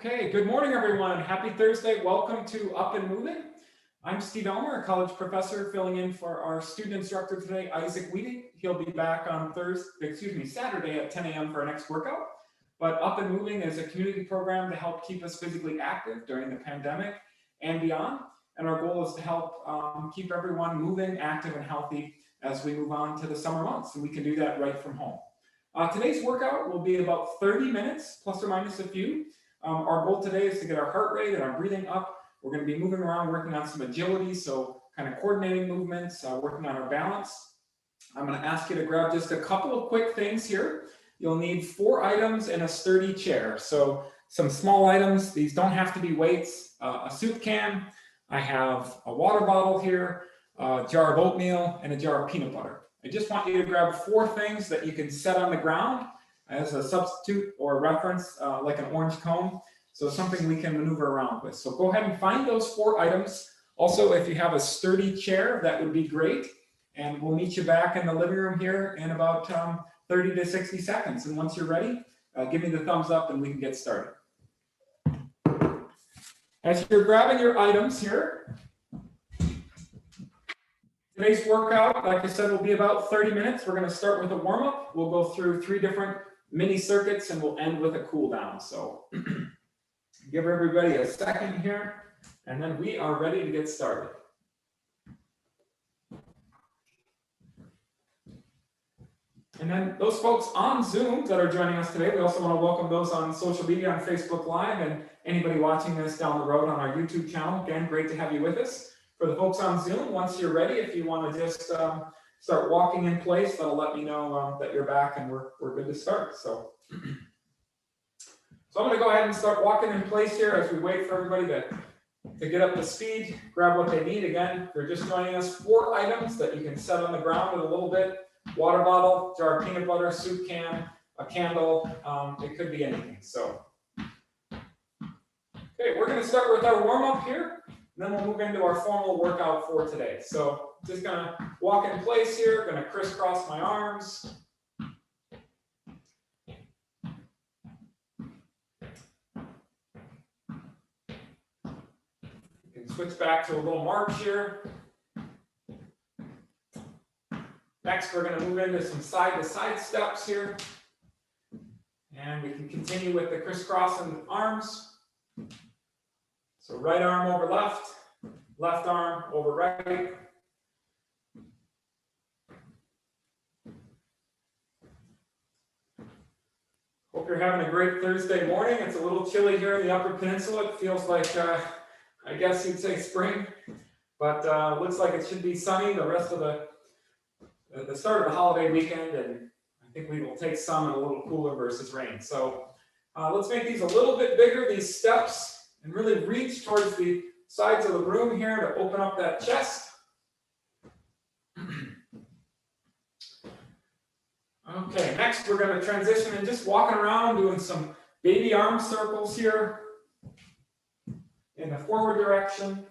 Okay, good morning, everyone. Happy Thursday. Welcome to Up and Moving. I'm Steve Elmer, a college professor, filling in for our student instructor today, Isaac Weeding. He'll be back on Saturday at 10 a.m. for our next workout. But Up and Moving is a community program to help keep us physically active during the pandemic and beyond. And our goal is to help keep everyone moving, active, and healthy as we move on to the summer months. And we can do that right from home. Today's workout will be about 30 minutes, plus or minus a few. Our goal today is to get our heart rate and our breathing up. We're going to be moving around, working on some agility, so kind of coordinating movements, working on our balance. I'm going to ask you to grab just a couple of quick things here. You'll need 4 items and a sturdy chair. So some small items, these don't have to be weights. A soup can, I have a water bottle here, a jar of oatmeal, and a jar of peanut butter. I just want you to grab 4 things that you can set on the ground as a substitute or reference, like an orange cone. So something we can maneuver around with. So go ahead and find those 4 items. Also, if you have a sturdy chair, that would be great. And we'll meet you back in the living room here in about 30 to 60 seconds. And once you're ready, give me the thumbs up and we can get started. As you're grabbing your items here, today's workout, like I said, will be about 30 minutes. We're going to start with a warm-up. We'll go through 3 different mini circuits and we'll end with a cool down. So give everybody a second here and then we are ready to get started. And then those folks on Zoom that are joining us today, we also want to welcome those on social media, on Facebook Live, and anybody watching this down the road on our YouTube channel. Again, great to have you with us. For the folks on Zoom, once you're ready, if you want to just start walking in place, that'll let me know that you're back and we're good to start. So I'm going to go ahead and start walking in place here as we wait for everybody to get up to speed, grab what they need. Again, if you're just joining us, 4 items that you can set on the ground with a little bit. Water bottle, jar of peanut butter, soup can, a candle, it could be anything. So, okay, we're going to start with our warm-up here. And then we'll move into our formal workout for today. So just gonna walk in place here, gonna crisscross my arms. You can switch back to a little march here. Next, we're gonna move into some side-to-side steps here. And we can continue with the crisscrossing arms. So right arm over left, left arm over right. Hope you're having a great Thursday morning. It's a little chilly here in the Upper Peninsula. It feels like, I guess you'd say spring, but looks like it should be sunny the rest of the start of the holiday weekend, and I think we will take sun and a little cooler versus rain. So let's make these a little bit bigger, these steps. And really reach towards the sides of the room here to open up that chest. Okay, next we're going to transition and just walking around doing some baby arm circles here in the forward direction.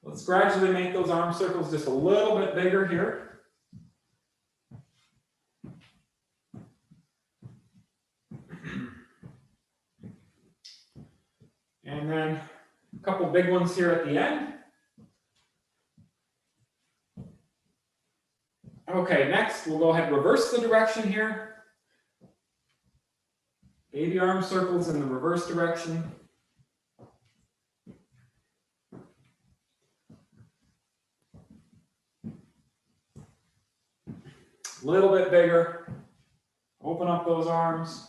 Let's gradually make those arm circles just a little bit bigger here. And then a couple big ones here at the end. Okay, next we'll go ahead and reverse the direction here. Baby arm circles in the reverse direction. A little bit bigger. Open up those arms.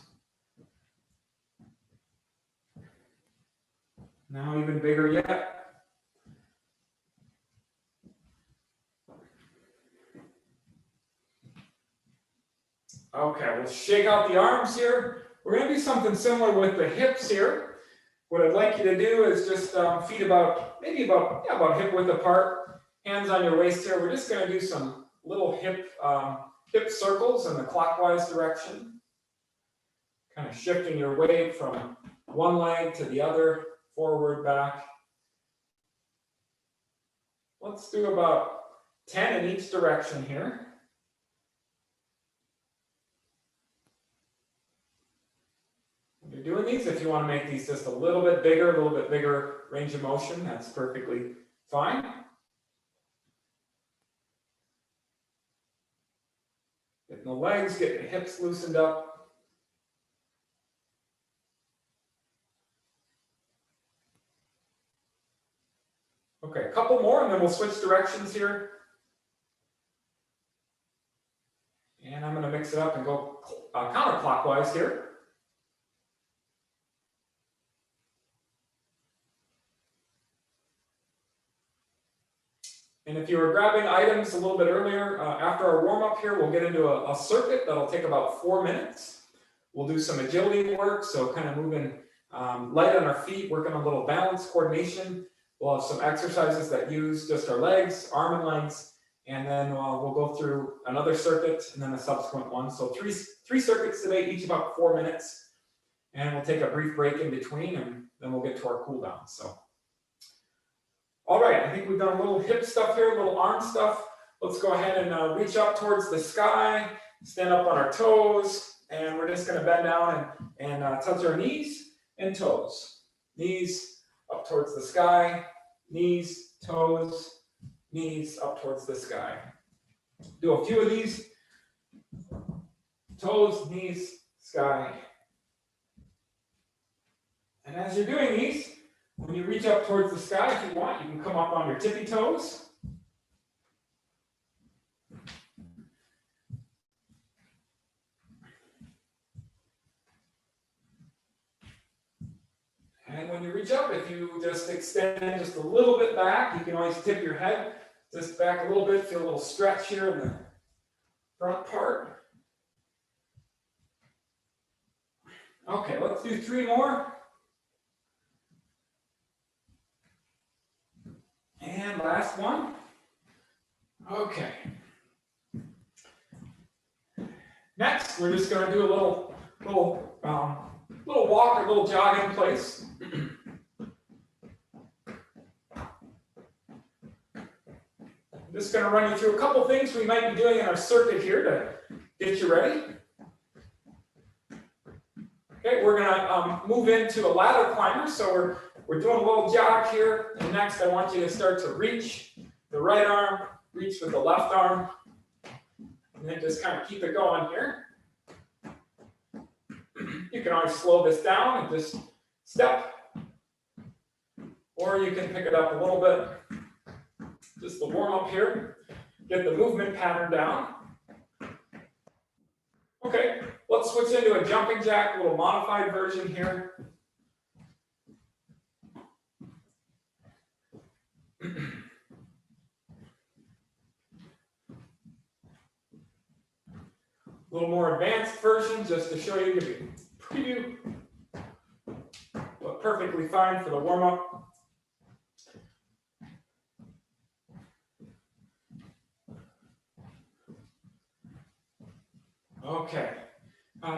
Now even bigger yet. Okay, we'll shake out the arms here. We're going to do something similar with the hips here. What I'd like you to do is just feet about hip width apart, hands on your waist here. We're just going to do some little hip circles in the clockwise direction. Kind of shifting your weight from one leg to the other. Forward, back. Let's do about 10 in each direction here. you're doing these, if you want to make these just a little bit bigger range of motion, that's perfectly fine. Getting the legs, getting the hips loosened up. Okay, a couple more and then we'll switch directions here. And I'm going to mix it up and go counterclockwise here. And if you were grabbing items a little bit earlier, after our warm-up here, we'll get into a circuit that'll take about 4 minutes. We'll do some agility work, so kind of moving light on our feet, working on a little balance coordination. We'll have some exercises that use just our legs, arm and legs, and then we'll go through another circuit and then a subsequent one. So three circuits today, each about 4 minutes. And we'll take a brief break in between, and then we'll get to our cool down. So. All right, I think we've done a little hip stuff here, a little arm stuff. Let's go ahead and reach up towards the sky, stand up on our toes, and we're just gonna bend down and touch our knees and toes. Knees up towards the sky, knees, toes, knees up towards the sky. Do a few of these. Toes, knees, sky. And as you're doing these, when you reach up towards the sky, if you want, you can come up on your tippy toes. And when you reach up, if you just extend just a little bit back, you can always tip your head just back a little bit, feel a little stretch here in the front part. Okay, let's do 3 more. And last one. Okay. Next, we're just going to do a little walk or little jog in place. I'm just going to run you through a couple things we might be doing in our circuit here to get you ready. Okay, we're going to move into a ladder climber. So we're doing a little jog here. And next, I want you to start to reach the right arm, reach with the left arm, and then just kind of keep it going here. You can always slow this down and just step, or you can pick it up a little bit. Just the warm up here, get the movement pattern down. Okay, let's switch into a jumping jack, a little modified version here. A little more advanced version, just to show you, give you a preview, but perfectly fine for the warm-up. Okay,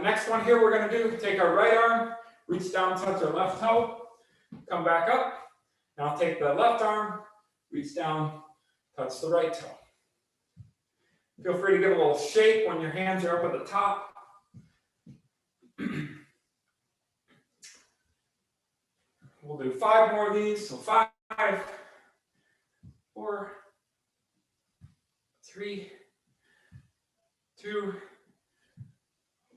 next one here we're going to do, take our right arm, reach down, touch our left toe, come back up. Now take the left arm, reach down, touch the right toe. Feel free to give a little shake when your hands are up at the top. We'll do 5 more of these. So 5, 4, 3, 2,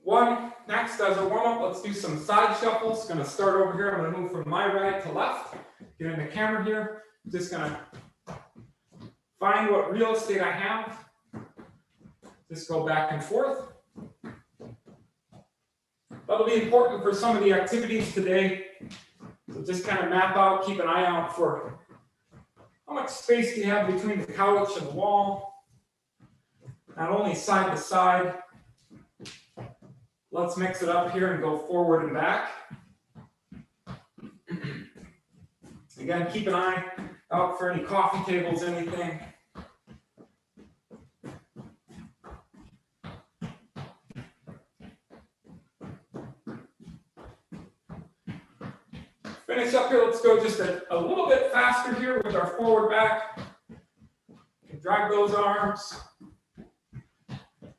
1. Next, as a warm-up, let's do some side shuffles. Going to start over here. I'm going to move from my right to left. Get in the camera here. Just going to find what real estate I have. Just go back and forth. That'll be important for some of the activities today. So just kind of map out, keep an eye out for how much space do you have between the couch and the wall. Not only side to side. Let's mix it up here and go forward and back. Again, keep an eye out for any coffee tables, anything. Finish up here, let's go just a little bit faster here with our forward back. You can drag those arms.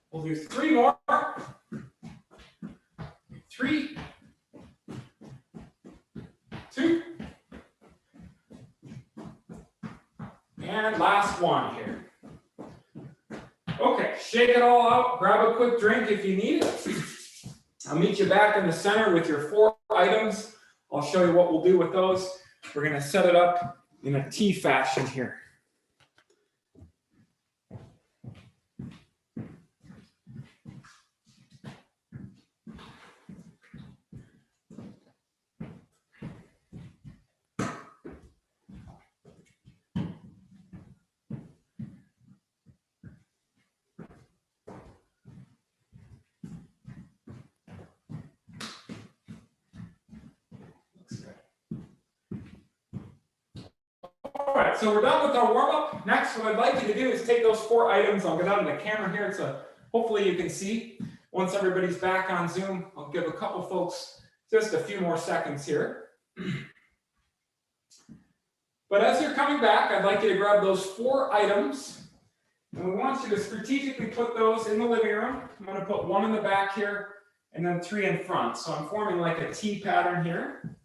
We'll do 3 more. 3, And last one here. Okay, shake it all out. Grab a quick drink if you need it. I'll meet you back in the center with your 4 items. I'll show you what we'll do with those. We're going to set it up in a T fashion here. All right, so we're done with our warm-up. Next, what I'd like you to do is take those 4 items. I'll get out of the camera here, so hopefully you can see. Once everybody's back on Zoom, I'll give a couple folks just a few more seconds here. But as you're coming back, I'd like you to grab those 4 items, and we want you to strategically put those in the living room. I'm going to put 1 in the back here, and then 3 in front. So I'm forming like a T pattern here.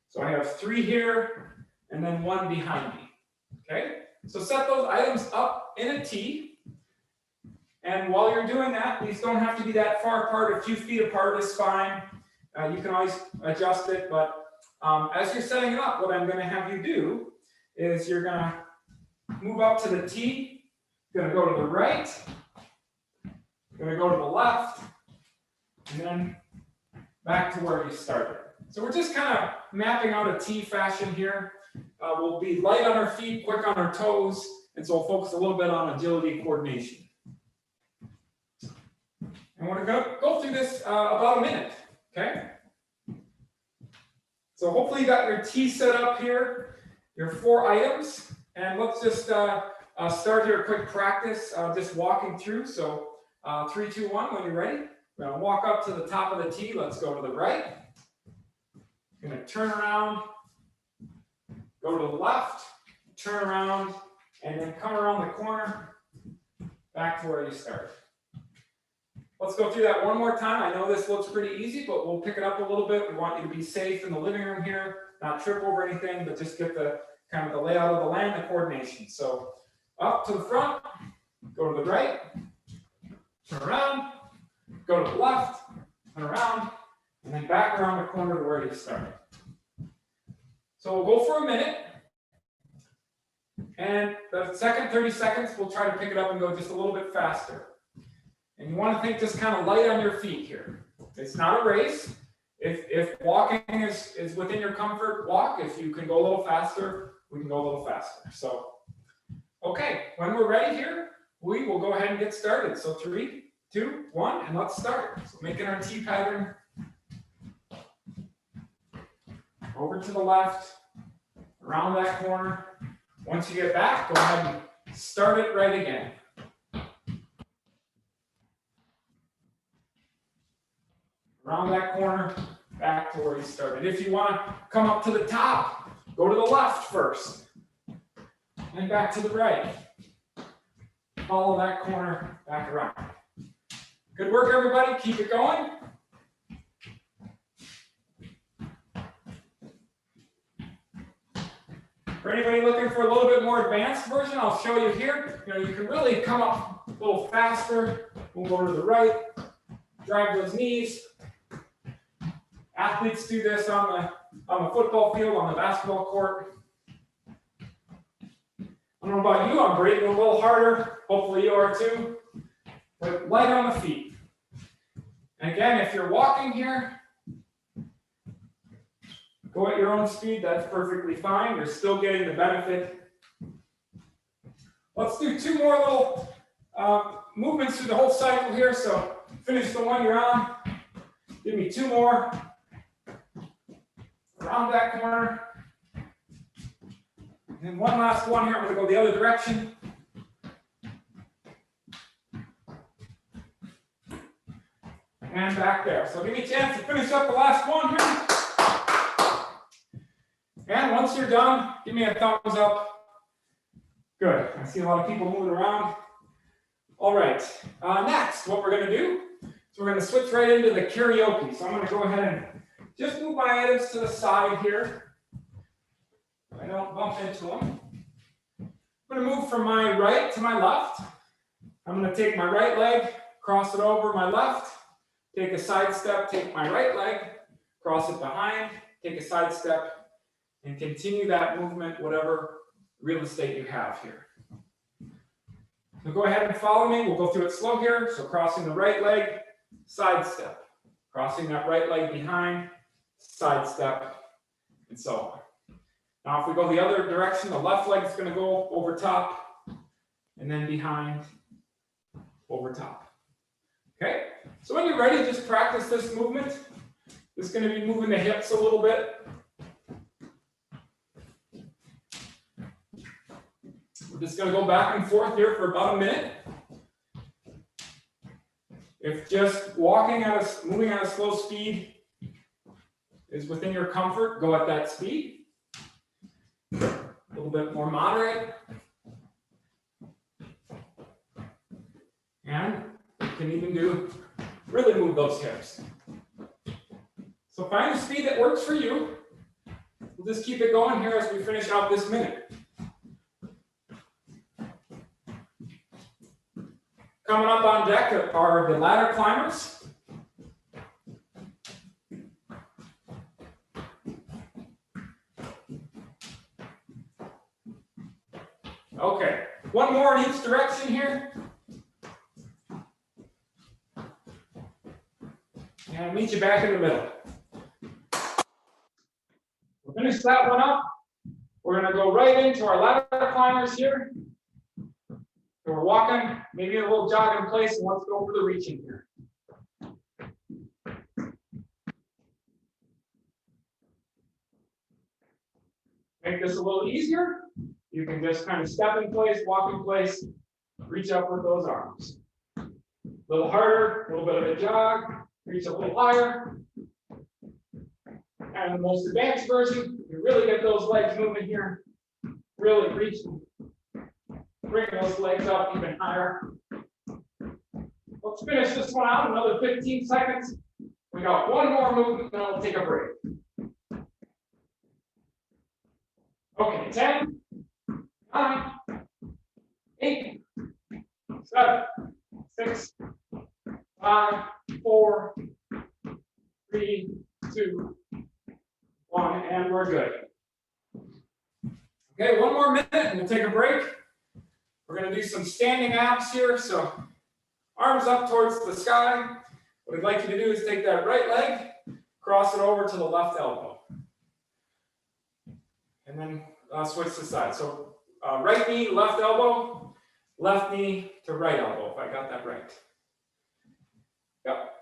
So I have 3 here, and then 1 behind me, okay? So set those items up in a T, and while you're doing that, these don't have to be that far apart. A few feet apart is fine. You can always adjust it, but as you're setting it up, what I'm gonna have you do is you're gonna move up to the T, you're gonna go to the right, you're gonna go to the left, and then back to where you started. So we're just kind of mapping out a T fashion here. We'll be light on our feet, quick on our toes, and so we'll focus a little bit on agility coordination. And we're going to go through this about a minute, okay? So hopefully you got your T set up here, your 4 items, and let's just start here a quick practice, just walking through. So 3, 2, 1, when you're ready, we're going to walk up to the top of the T. Let's go to the right. You're going to turn around. Go to the left, turn around, and then come around the corner, back to where you started. Let's go through that one more time. I know this looks pretty easy, but we'll pick it up a little bit. We want you to be safe in the living room here, not trip over anything, but just get the kind of the layout of the land, the coordination. So up to the front, go to the right, turn around, go to the left, turn around, and then back around the corner to where you started. So we'll go for a minute, and the second 30 seconds, we'll try to pick it up and go just a little bit faster. And you want to think just kind of light on your feet here. It's not a race. If walking is within your comfort, walk. If you can go a little faster, we can go a little faster. So, okay, when we're ready here, we will go ahead and get started. So 3, 2, 1, and let's start. So making our T pattern. Over to the left, around that corner. Once you get back, go ahead and start it right again. Around that corner, back to where you started. If you want to come up to the top, go to the left first, and back to the right. Follow that corner back around. Good work, everybody. Keep it going. For anybody looking for a little bit more advanced version, I'll show you here. You can really come up a little faster. We'll go to the right, drive those knees. Athletes do this on the football field, on the basketball court. I don't know about you, I'm breathing a little harder. Hopefully you are too. But light on the feet. And again, if you're walking here, go at your own speed, that's perfectly fine. You're still getting the benefit. Let's do 2 more little movements through the whole cycle here. So finish the one you're on. Give me 2 more. Around that corner. And then one last one here. I'm going to go the other direction. And back there. So give me a chance to finish up the last one here. And once you're done, give me a thumbs up. Good. I see a lot of people moving around. All right. Next, what we're going to do is we're going to switch right into the karaoke. So I'm going to go ahead and just move my items to the side here. I don't bump into them. I'm going to move from my right to my left. I'm going to take my right leg, cross it over my left, take a side step, take my right leg, cross it behind, take a side step, and continue that movement, whatever real estate you have here. So go ahead and follow me. We'll go through it slow here. So crossing the right leg, side step. Crossing that right leg behind, side step, and so on. Now, if we go the other direction, the left leg is going to go over top, and then behind, over top. Okay? So when you're ready, just practice this movement. It's going to be moving the hips a little bit. We're just going to go back and forth here for about a minute. If just moving at a slow speed is within your comfort, go at that speed. A little bit more moderate. And you can even really move those hips. So find a speed that works for you. We'll just keep it going here as we finish out this minute. Coming up on deck are the ladder climbers. Okay, one more in each direction here. And meet you back in the middle. We'll finish that one up. We're going to go right into our ladder climbers here. So we're walking, maybe a little jog in place, and let's go for the reaching here. Make this a little easier. You can just kind of step in place, walk in place, reach up with those arms. A little harder, a little bit of a jog, reach a little higher. And the most advanced version, you really get those legs moving here, really reach. Bring those legs up even higher. Let's finish this one out, another 15 seconds. We got one more movement, then we'll take a break. Okay, 10, 9, 8, 7, 6, 5, 4, 3, 2, 1, and we're good. Okay, one more minute and we'll take a break. We're going to do some standing abs here. So arms up towards the sky. What I'd like you to do is take that right leg, cross it over to the left elbow. And then switch to side. So right knee, left elbow, left knee to right elbow, if I got that right. Yep.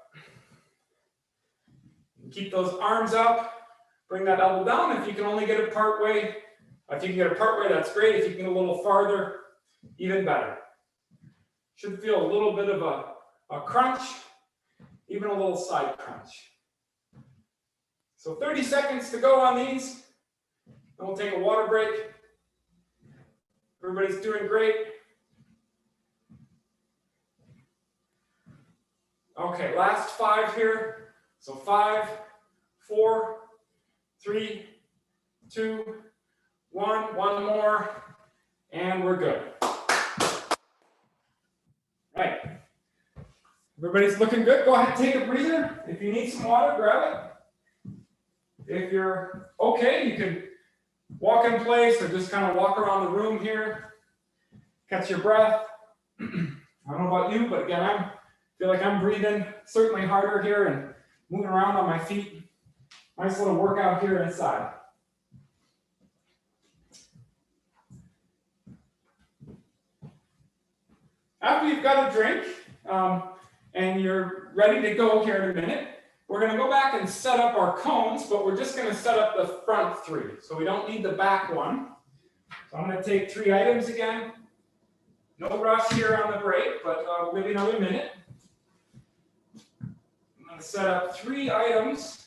Keep those arms up. Bring that elbow down. If you can only get it part way, if you can get it part way, that's great. If you can get a little farther, even better. Should feel a little bit of a crunch, even a little side crunch. So 30 seconds to go on these. Then we'll take a water break. Everybody's doing great. Okay, last 5 here. So 5, 4, 3, 2, 1. One more, and we're good. Right. Everybody's looking good. Go ahead and take a breather. If you need some water, grab it. If you're okay, you can walk in place or just kind of walk around the room here. Catch your breath. I don't know about you, but again, I feel like I'm breathing certainly harder here and moving around on my feet. Nice little workout here inside. After you've got a drink and you're ready to go here in a minute, we're going to go back and set up our cones, but we're just going to set up the front 3. So we don't need the back one. So I'm going to take 3 items again. No rush here on the break, but we'll give you another minute. I'm going to set up 3 items.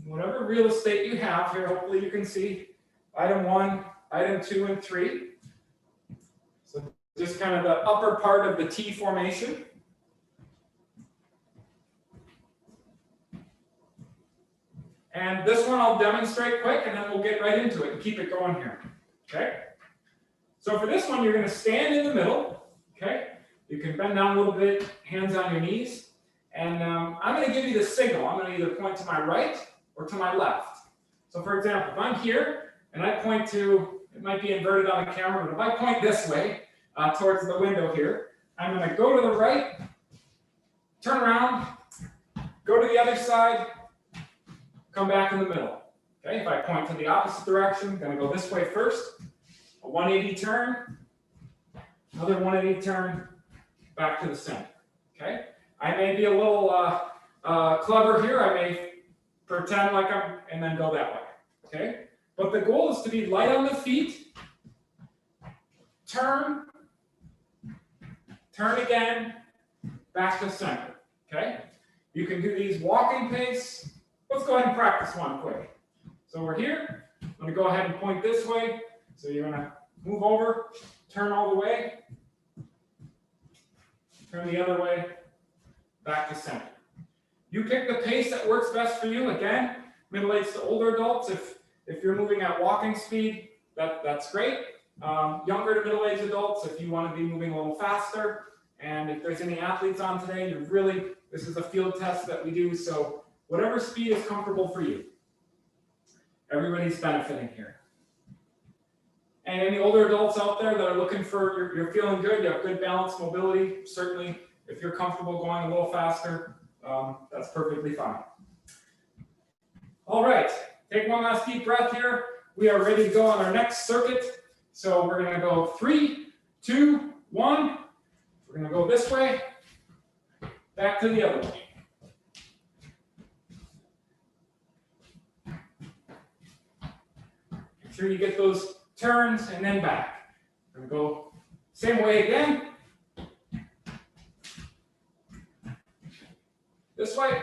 Whatever real estate you have here, hopefully you can see item 1, item 2, and 3. So just kind of the upper part of the T formation. And this one I'll demonstrate quick, and then we'll get right into it and keep it going here, okay? So for this one, you're gonna stand in the middle, okay? You can bend down a little bit, hands on your knees, and I'm gonna give you the signal. I'm gonna either point to my right or to my left. So for example, if I'm here, and I point to, it might be inverted on the camera, but if I point this way, towards the window here, I'm gonna go to the right, turn around, go to the other side, come back in the middle. Okay, if I point to the opposite direction, I'm gonna go this way first, a 180 turn, another 180 turn, back to the center. Okay, I may be a little clever here. I may pretend like I'm, and then go that way. Okay, but the goal is to be light on the feet, turn again, back to center. Okay, you can do these walking pace. Let's go ahead and practice one quick. So we're here. I'm going to go ahead and point this way. So you're going to move over, turn all the way, turn the other way, back to center. You pick the pace that works best for you. Again, middle-aged to older adults, if you're moving at walking speed, that's great. Younger to middle-aged adults, if you want to be moving a little faster. And if there's any athletes on today, this is a field test that we do, so whatever speed is comfortable for you. Everybody's benefiting here. And any older adults out there that are looking for, you're feeling good, you have good balance, mobility, certainly if you're comfortable going a little faster, that's perfectly fine. All right, take one last deep breath here. We are ready to go on our next circuit. So we're gonna go 3, 2, 1. We're gonna go this way, back to the other way. Make sure you get those turns and then back. We're gonna go same way again. This way.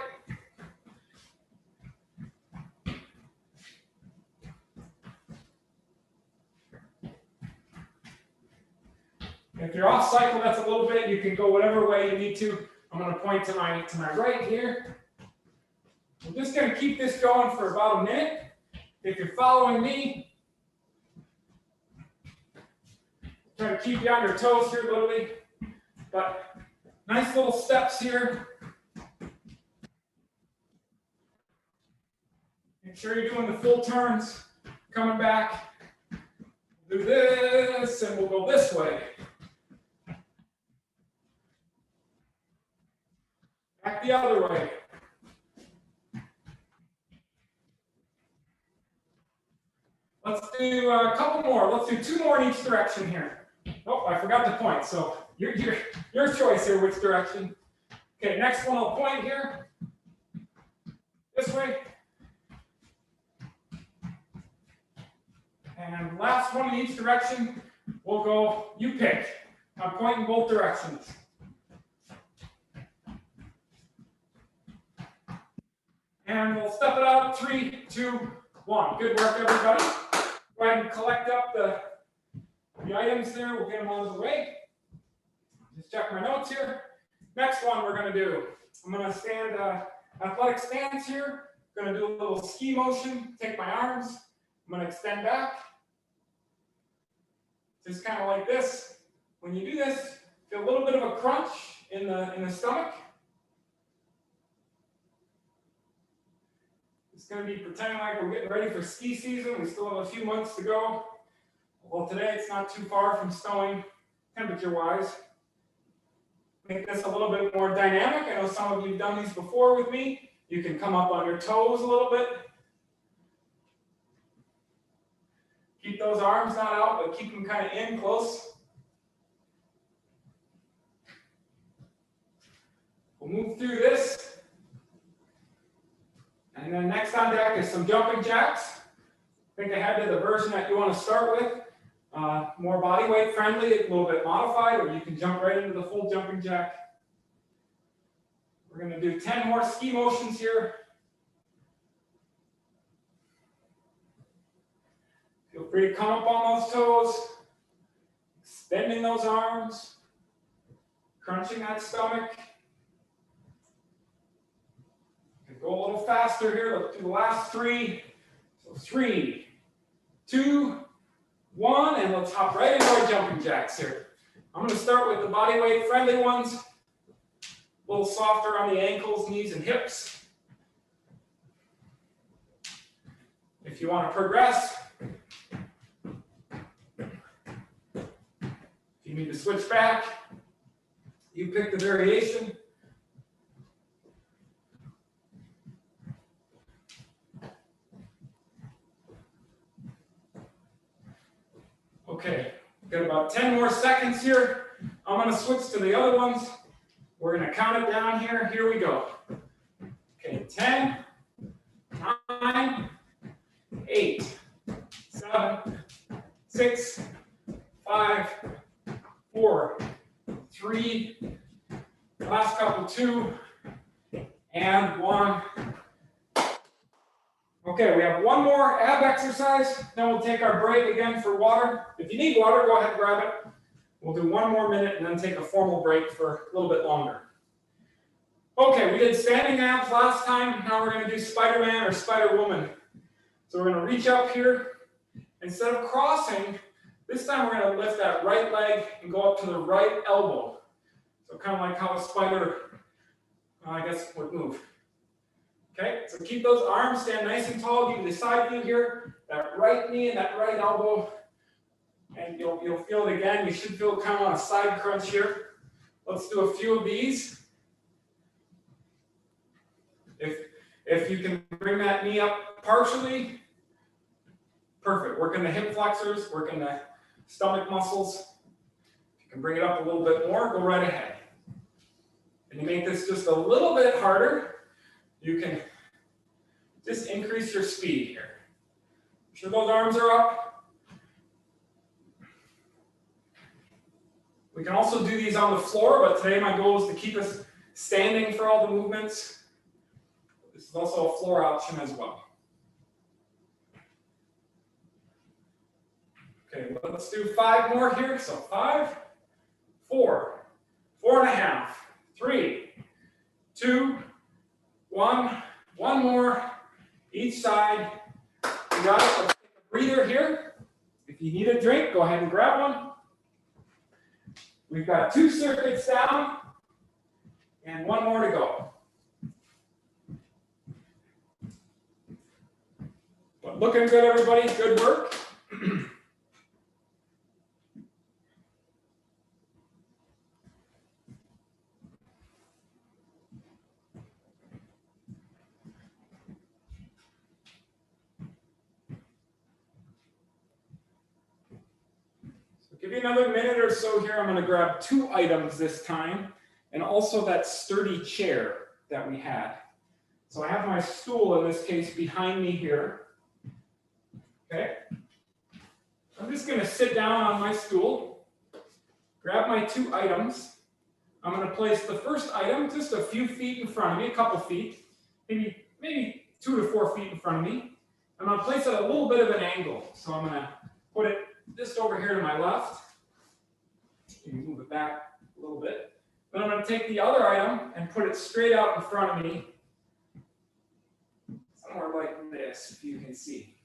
If you're off cycle, that's a little bit. You can go whatever way you need to. I'm going to point to my right here. We're just going to keep this going for about a minute. If you're following me, try to keep you on your toes here, literally. But nice little steps here. Make sure you're doing the full turns. Coming back. Do this, and we'll go this way. Back the other way. Let's do a couple more. Let's do 2 more in each direction here. Oh, I forgot to point. So your choice here, which direction. Okay, next one I'll point here. This way. And last one in each direction, we'll go, you pick. I'm pointing both directions. And we'll step it out, 3, 2, 1. Good work, everybody. Go ahead and collect up the items there. We'll get them out of the way. Just check my notes here. Next one we're going to do. I'm going to stand athletic stance here. I'm going to do a little ski motion. Take my arms. I'm going to extend back. Just kind of like this. When you do this, feel a little bit of a crunch in the stomach. It's going to be pretending like we're getting ready for ski season. We still have a few months to go. Well, today it's not too far from snowing, temperature-wise. Make this a little bit more dynamic. I know some of you have done these before with me. You can come up on your toes a little bit. Keep those arms not out, but keep them kind of in close. We'll move through this. And then next on deck is some jumping jacks. Think ahead to the version that you want to start with. More body weight friendly, a little bit modified, or you can jump right into the full jumping jack. We're going to do 10 more ski motions here. Feel free to come up on those toes, extending those arms, crunching that stomach. Go a little faster here. Let's do the last 3. So 3, 2, 1, and let's hop right into our jumping jacks here. I'm going to start with the body weight friendly ones. A little softer on the ankles, knees, and hips. If you want to progress, if you need to switch back, you pick the variation. Okay, got about 10 more seconds here. I'm going to switch to the other ones. We're going to count it down here. Here we go. Okay, 10, 9, 8, 7, 6, 5, 4, 3, last couple, 2, and 1. Okay, we have one more ab exercise, then we'll take our break again for water. If you need water, go ahead and grab it. We'll do 1 more minute and then take a formal break for a little bit longer. Okay, we did standing abs last time. Now we're going to do Spider-Man or Spider-Woman. So we're going to reach up here. Instead of crossing, this time we're going to lift that right leg and go up to the right elbow. So kind of like how a spider, I guess, would move. Okay, so keep those arms, stand nice and tall. Give you the side view here, that right knee and that right elbow. And you'll feel it again. You should feel kind of on a side crunch here. Let's do a few of these. If you can bring that knee up partially, perfect. Working the hip flexors, working the stomach muscles. If you can bring it up a little bit more, go right ahead. And you make this just a little bit harder, you can just increase your speed here. Make sure those arms are up. We can also do these on the floor, but today my goal is to keep us standing for all the movements. This is also a floor option as well. Okay, let's do 5 more here. So 5, 4, 4.5, 3, 2, 1. 1 more each side. You got it. Let's take a breather here. If you need a drink, go ahead and grab one. We've got 2 circuits down and 1 more to go. But looking good, everybody. Good work. Give you another minute or so here. I'm going to grab 2 items this time, and also that sturdy chair that we had. So I have my stool in this case behind me here. Okay. I'm just going to sit down on my stool, grab my 2 items. I'm going to place the first item just a few feet in front of me, a couple feet, maybe 2 to 4 feet in front of me. I'm going to place it at a little bit of an angle. So I'm going to put it just over here to my left. You can move it back a little bit. Then I'm going to take the other item and put it straight out in front of me. Somewhere like this, if you can see.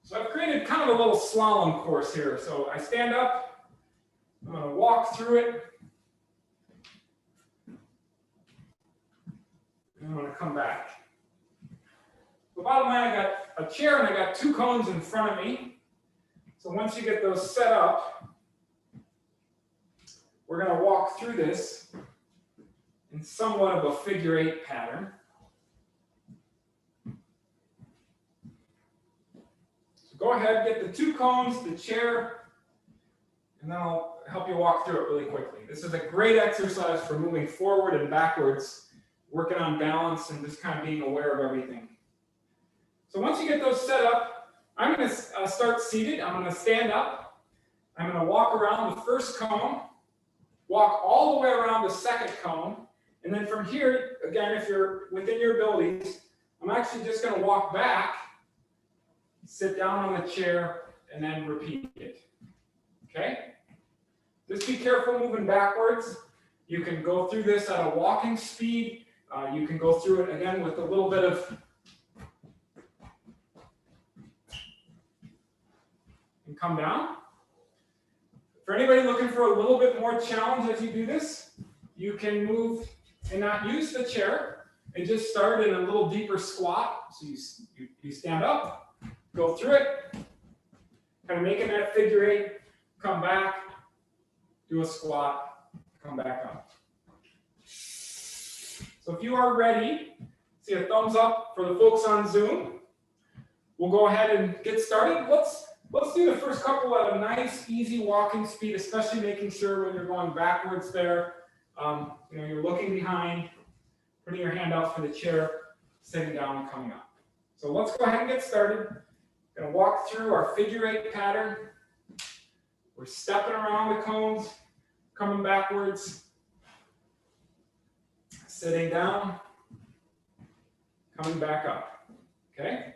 So I've created kind of a little slalom course here. So I stand up, I'm going to walk through it, and I'm going to come back. The bottom line, I got a chair and I got 2 cones in front of me. So once you get those set up, we're going to walk through this in somewhat of a figure 8 pattern. So go ahead, get the 2 cones, the chair, and then I'll help you walk through it really quickly. This is a great exercise for moving forward and backwards, working on balance and just kind of being aware of everything. So once you get those set up, I'm going to start seated. I'm going to stand up. I'm going to walk around the first cone, walk all the way around the second cone, and then from here, again, if you're within your abilities, I'm actually just going to walk back, sit down on the chair, and then repeat it. Okay? Just be careful moving backwards. You can go through this at a walking speed. You can go through it again with a little bit of, and come down. For anybody looking for a little bit more challenge as you do this, you can move and not use the chair and just start in a little deeper squat. So you stand up, go through it, kind of making that figure 8, come back, do a squat, come back up. So if you are ready, see a thumbs up for the folks on Zoom. We'll go ahead and get started. Let's do the first couple at a nice, easy walking speed, especially making sure when you're going backwards there, you're looking behind, putting your hand out for the chair, sitting down and coming up. So let's go ahead and get started. Going to walk through our figure 8 pattern. We're stepping around the cones, coming backwards, sitting down, coming back up, okay?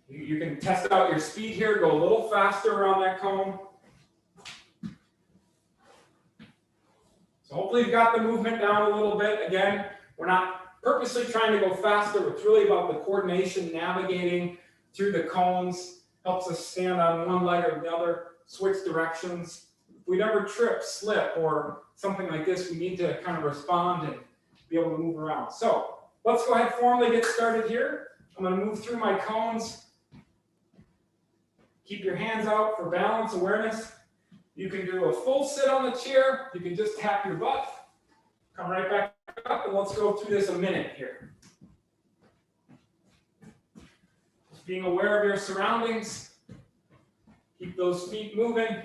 You can test out your speed here, go a little faster around that cone. So hopefully you've got the movement down a little bit. Again, we're not purposely trying to go faster. It's really about the coordination, navigating through the cones, helps us stand on one leg or the other, switch directions. If we never trip, slip, or something like this, we need to kind of respond and be able to move around. So let's go ahead and formally get started here. I'm going to move through my cones. Keep your hands out for balance awareness. You can do a full sit on the chair. You can just tap your butt. Come right back up, and let's go through this a minute here. Just being aware of your surroundings. Keep those feet moving.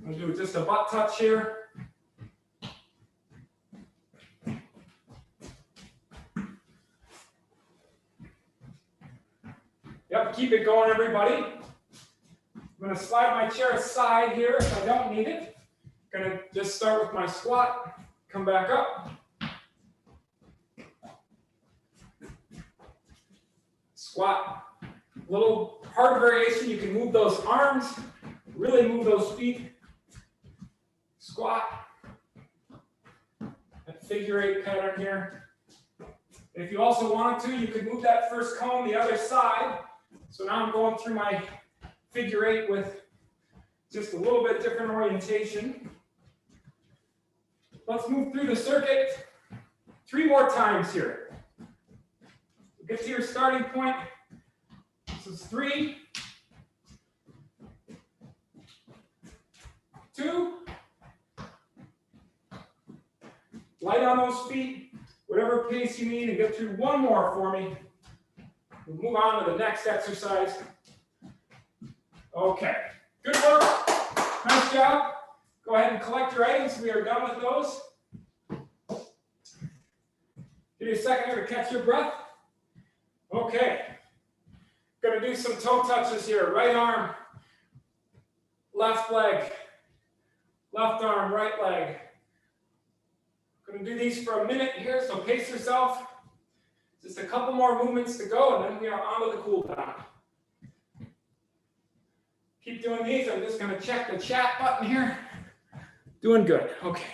We'll do just a butt touch here. Yep, keep it going, everybody. I'm going to slide my chair aside here if I don't need it. I'm going to just start with my squat, come back up. Squat. A little hard variation, you can move those arms, really move those feet. Squat. That figure 8 pattern here. If you also wanted to, you could move that first cone the other side. So now I'm going through my figure 8 with just a little bit different orientation. Let's move through the circuit 3 more times here. Get to your starting point. This is 3, 2, light on those feet, whatever pace you need, and get through 1 more for me. We'll move on to the next exercise. Okay, good work, nice job. Go ahead and collect your items. We are done with those. Give you a second here to catch your breath. Okay, gonna do some toe touches here. Right arm, left leg, left arm, right leg. Gonna do these for a minute here, so pace yourself. Just a couple more movements to go, and then we are on to the cool down. Keep doing these. I'm just going to check the chat button here. Doing good. Okay.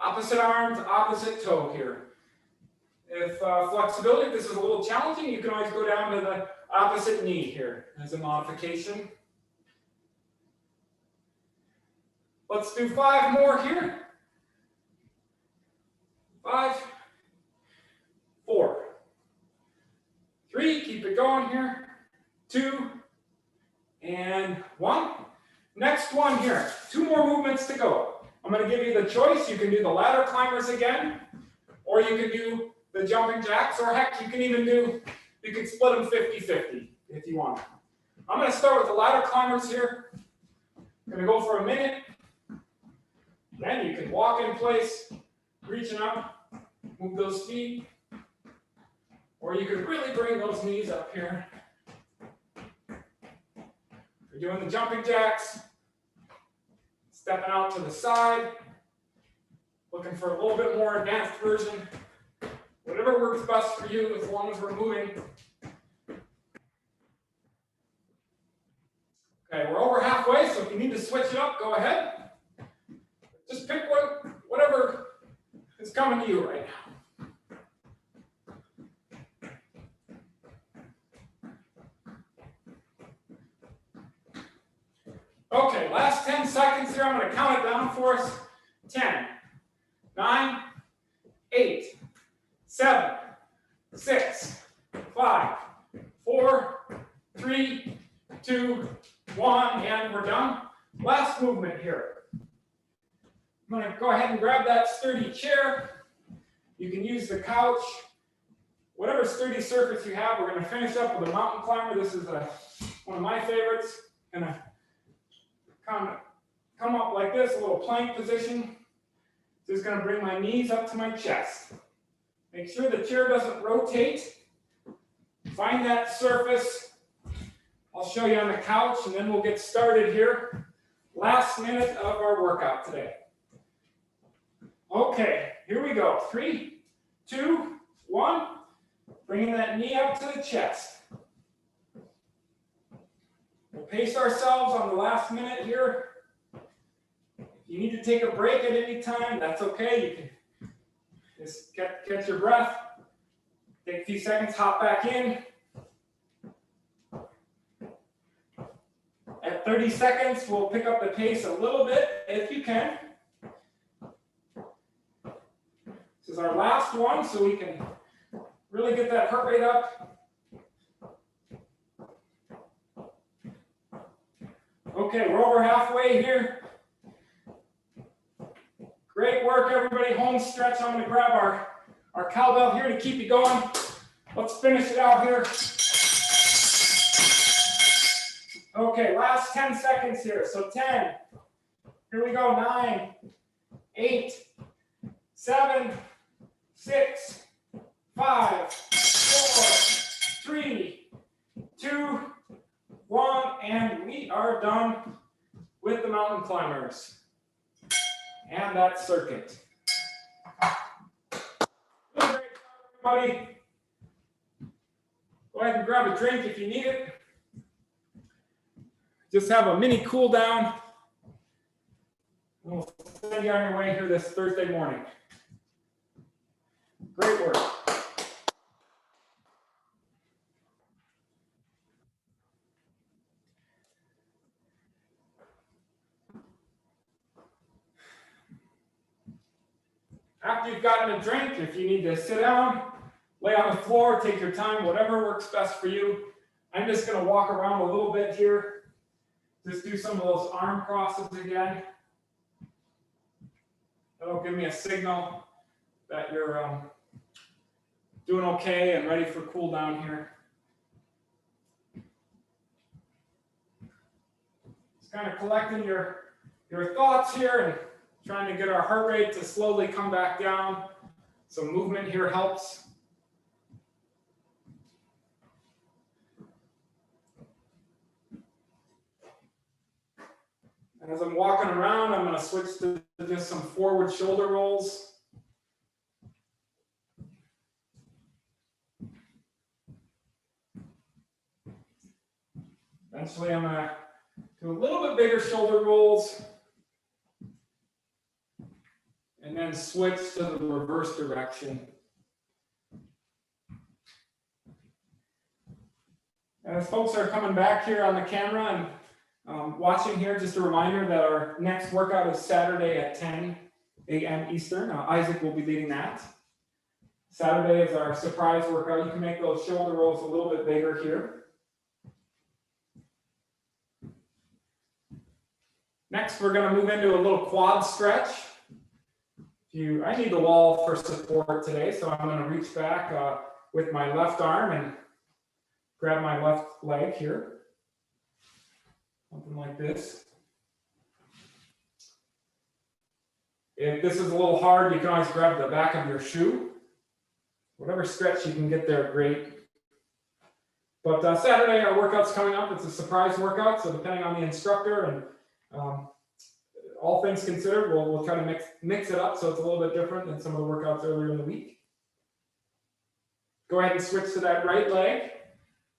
Opposite arm to opposite toe here. If flexibility, if this is a little challenging, you can always go down to the opposite knee here as a modification. Let's do 5 more here. 5, 4, 3, keep it going here. 2, and 1. Next one here, 2 more movements to go. I'm going to give you the choice. You can do the ladder climbers again, or you can do the jumping jacks, or heck, you can split them 50-50 if you want. I'm going to start with the ladder climbers here. I'm going to go for a minute. Then you can walk in place, reaching up, move those feet, or you can really bring those knees up here. If you're doing the jumping jacks, stepping out to the side, looking for a little bit more advanced version. Whatever works best for you as long as we're moving. Okay, we're over halfway, so if you need to switch it up, go ahead. Just pick whatever is coming to you right now. Okay, last 10 seconds here. I'm going to count it down for us. 10, 9, 8, 7, 6, 5, 4, 3, 2, 1, and we're done. Last movement here. I'm going to go ahead and grab that sturdy chair. You can use the couch, whatever sturdy surface you have. We're going to finish up with a mountain climber. This is one of my favorites. Going to come up like this, a little plank position. Just going to bring my knees up to my chest. Make sure the chair doesn't rotate. Find that surface. I'll show you on the couch, and then we'll get started here. Last minute of our workout today. Okay, here we go. 3, 2, 1. Bringing that knee up to the chest. We'll pace ourselves on the last minute here. If you need to take a break at any time, that's okay. You can just catch your breath. Take a few seconds, hop back in. At 30 seconds, we'll pick up the pace a little bit if you can. This is our last one, so we can really get that heart rate up. Okay, we're over halfway here. Great work, everybody. Home stretch. I'm going to grab our cowbell here to keep you going. Let's finish it out here. Okay, last 10 seconds here. So 10. Here we go. 9, 8, 7, 6, 5, 4, 3, 2, 1, and we are done with the mountain climbers and that circuit. Great job, everybody. Go ahead and grab a drink if you need it. Just have a mini cool down. We'll send you on your way here this Thursday morning. Great work. After you've gotten a drink, if you need to sit down, lay on the floor, take your time, whatever works best for you. I'm just going to walk around a little bit here. Just do some of those arm crosses again. That'll give me a signal that you're doing okay and ready for cool down here. Just kind of collecting your thoughts here and trying to get our heart rate to slowly come back down. Some movement here helps. And as I'm walking around, I'm going to switch to just some forward shoulder rolls. Eventually, I'm going to do a little bit bigger shoulder rolls. And then switch to the reverse direction. And as folks are coming back here on the camera and watching here, just a reminder that our next workout is Saturday at 10 a.m. Eastern. Isaac will be leading that. Saturday is our surprise workout. You can make those shoulder rolls a little bit bigger here. Next, we're going to move into a little quad stretch. I need the wall for support today, so I'm going to reach back with my left arm and grab my left leg here. Something like this. If this is a little hard, you can always grab the back of your shoe. Whatever stretch you can get there, great. But Saturday, our workout's coming up. It's a surprise workout, so depending on the instructor and all things considered, we'll try to mix it up so it's a little bit different than some of the workouts earlier in the week. Go ahead and switch to that right leg,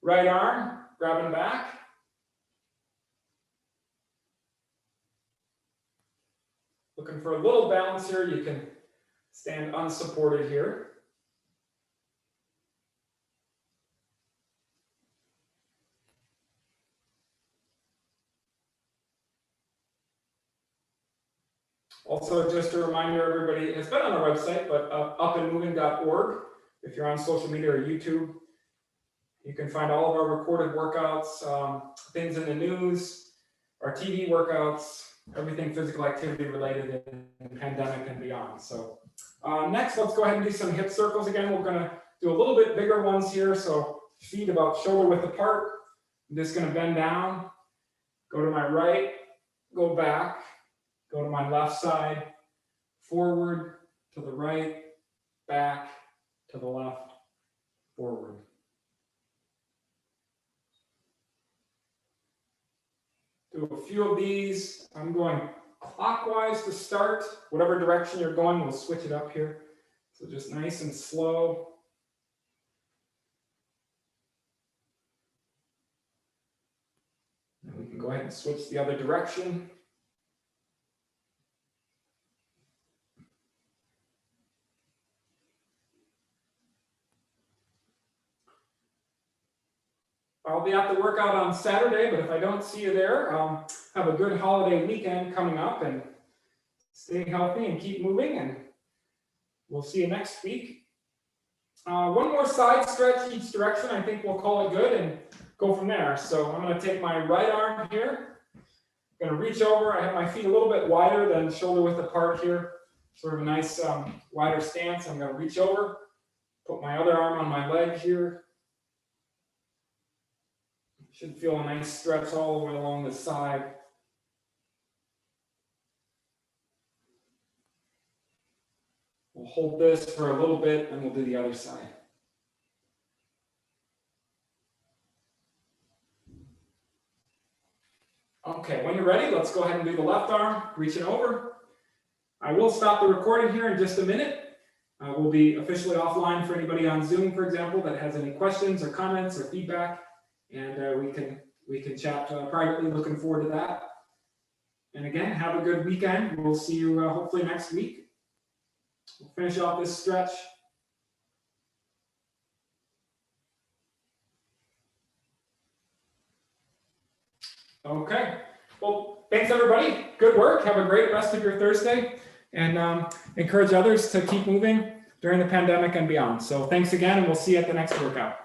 right arm, grabbing back. Looking for a little balance here. You can stand unsupported here. Also, just a reminder, everybody, it's been on our website, but upandmoving.org. If you're on social media or YouTube, you can find all of our recorded workouts, things in the news, our TV workouts, everything physical activity related in the pandemic and beyond. So next, let's go ahead and do some hip circles again. We're going to do a little bit bigger ones here. So feet about shoulder width apart. I'm just going to bend down, go to my right, go back, go to my left side, forward, to the right, back, to the left, forward. Do a few of these. I'm going clockwise to start. Whatever direction you're going, we'll switch it up here. So just nice and slow. And we can go ahead and switch the other direction. I'll be at the workout on Saturday, but if I don't see you there, have a good holiday weekend coming up and stay healthy and keep moving, and we'll see you next week. One more side stretch each direction. I think we'll call it good and go from there. So I'm going to take my right arm here. I'm going to reach over. I have my feet a little bit wider than shoulder width apart here. Sort of a nice wider stance. I'm going to reach over, put my other arm on my leg here. Should feel a nice stretch all the way along the side. We'll hold this for a little bit and we'll do the other side. Okay, when you're ready, let's go ahead and do the left arm, reaching over. I will stop the recording here in just a minute. We'll be officially offline for anybody on Zoom, for example, that has any questions or comments or feedback. And we can chat privately. Looking forward to that. And again, have a good weekend. We'll see you hopefully next week. We'll finish off this stretch. Okay. Well, thanks everybody. Good work. Have a great rest of your Thursday, and encourage others to keep moving during the pandemic and beyond. So thanks again, and we'll see you at the next workout.